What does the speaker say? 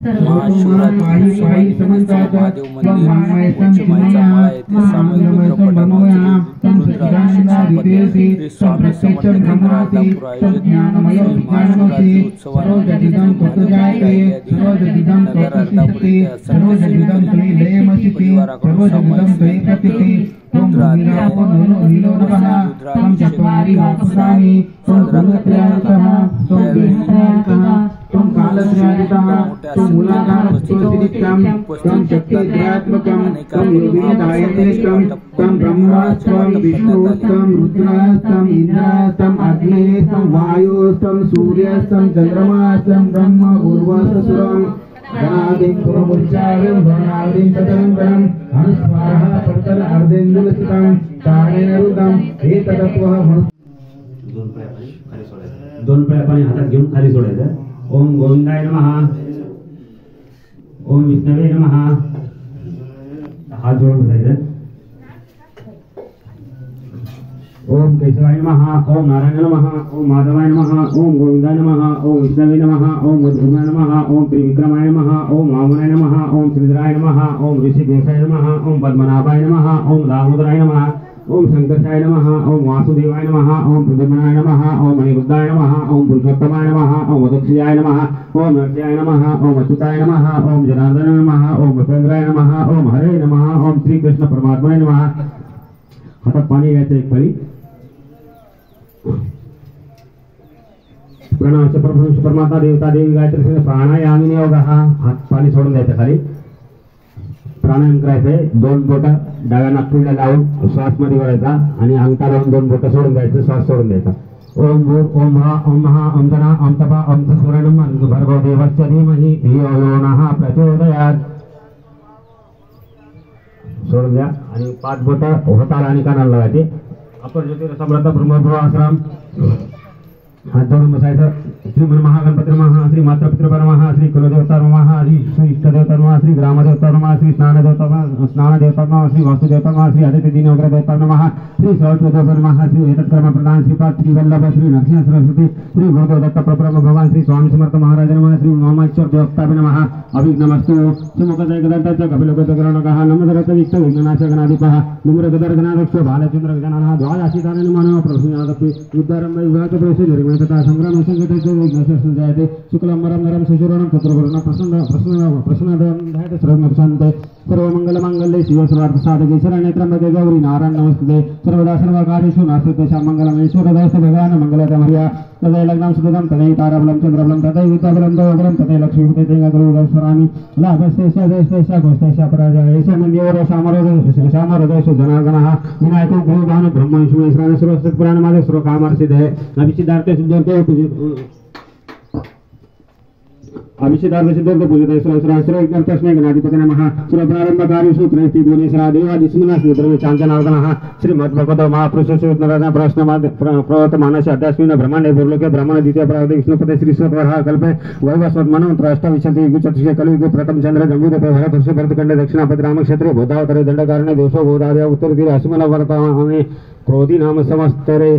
महाशिवरात्री महादेव मंदिर उच्चमाईचा मळा येथे सामूहिक रुद्रपट रुद्राभिषेक श्री स्वामी समर्थ केंद्र अर्धापूर आयोजित महाशिवरात्री उत्सवानिमित्त नगर अर्धापूर येथे असंख्य सेवेकरी परिवाराकडून सामूहिक रुद्राभिषेक साजरा करण्यात आला। दोन पाय पाणी हातात घेऊन खाली सोडायचं। ओम गोविंदाय नमः, ओम विष्णवे नमः, हात जोडून बसायचं। ओम केशवाय नमः, ओम नारायण नमः, ओम माधवाय नमः, ओम गोविंदाय नमः, ओम विष्णवे नमः, ओम मधुसूदनाय नमः, ओम त्रिविक्रमाय नमः, ओम वामनाय नमः, ओम श्रीधराय नमः, ओम ऋषिकेशाय नमः, ओम पद्मनाभाय नमः, ओम दामोदराय नमः, ओम शंकराय नमः, ओम वासुदेवाय नमः, ओम प्रद्युम्नाय नमः, ओम अनिरुद्धाय नमः, ओम पुरुषोत्तमाय नमः, ओम वदक्षयाय नमः, ओम नरसिंहाय नमः, ओम अच्युताय नमः, ओम जनार्दनाय नमः, ओम भद्राय नमः, ओम हरे नमः, ओम श्री कृष्ण परमात्माय नमः। हातात पाणी घ्यायचं एक पाणी। प्रणव प्रभू परमात्मा देवता देवी गायत्री प्राणायामी योगा। हात पाणी सोडून द्यायचं खाली। प्राणायाम करायचंय। दोन बोट डाव्या नागपुरीला लावून श्वास मध्ये वळायचा आणि अंगठा लावून दोन बोट सोडून द्यायचं, श्वास सोडून द्यायचा। ओम भूर ओम हा ओम महा ओम तना ओम तपा ओम सुवर्णम भर्गो देवस्य धीमहि धियो यो नः प्रचोदयात्। सोडून द्या आणि पाच बोट होताला आणि कानाला लावायचे। अपर ज्योतिर् समर्थ ब्रह्मभव आश्रम हात जोडून बसायचं। श्री महागणपती नमः, श्री मातृपितृ नमः, श्री कुलदेवता नमः, श्री इष्टदेवता नमः, श्री ग्रामदेवता नमः, श्री स्नानदेवता नमः, श्री वास्तुदेवता नमः, श्री आदित्य नवग्रह देवता नमः, श्री सरस्वती नमः, श्री एतत्कर्म प्रदान श्रीपाद श्री वल्लभ श्री नरसिंह सरस्वती श्री गुरुदेव दत्त प्रभु भगवान श्री स्वामी समर्थ महाराज नमः, श्री उमामेश्वर देवता नमः। अभिनमस्तु सुमुखदय गदंतच कपिलगतगरणकः नमस्कारत विष्णु विघ्ननाशक गणाधिपः नम्रगदर गणाध्यक्ष बालचंद्र गजाननः द्वादशीदान नमः प्रभुनादपि उद्धारं विवाद प्रवेश निर्मितता संग्राम संगीत विघ्नस्य जयते शुक्लंबरं नरं सुशूरणं तत्रवर्णं प्रसन्नदं सर्वमक्षान्ते सर्वमंगलमांगल्ये शिव सर्वार्थ साधके शरण्ये त्र्यंबके गौरी नारायण नमस्ते सर्वदा सर्वकार्येषु नास्ति शामंगलम् ईश्वरदास भगवान् मंगलतमर्या तदै लग्नं सुदं तदै ताराबलं चंद्रबलं तदै विद्याबलं देवबलं तदै लक्ष्मीपते तेंगुरुं स्वरामि लाभस्तेष देशेष गोष्ठेष पराजयेष मन्योर शामरोदेश जनार्दनः विनायको गुरुभानु ब्रह्म विष्णु ईश्वराय सर्वसत् पुराणमाले सर्वकामर्षिदे अभिचिदार्थे सिद्धोर्थे अभिषेकार्थ सिद्धोर्थ पूजित सर्वज्ञातस्मै गणाधिपते नमः। सुरप्रारंभकार्येषु त्रयस्ति भुवनेश्वरा देवादिस्मिन्नास्मिन् चाञ्चनार्दनः श्रीमद्भगवतो महापुरुषोत्तरः प्रवर्तमानस्य अध्यात्मिन ब्रह्माण्डे भूर्लोके ब्राह्मण द्वितीय प्रारब्धे विष्णुपते श्रीश्वरः कल्पे वैवस्वत मनोन्तर अष्टाविंशति युगचतुष्के कलियुगे प्रथम चंद्र जम्बूद्वीपे भरतवर्षे भरतखण्डे दक्षिणापति रामक्षेत्रे बोधावतरे दण्डकारणे देशो बोधार्य उत्तरतीरे अस्मल वर्तमाने क्रोधी नाम समस्तरे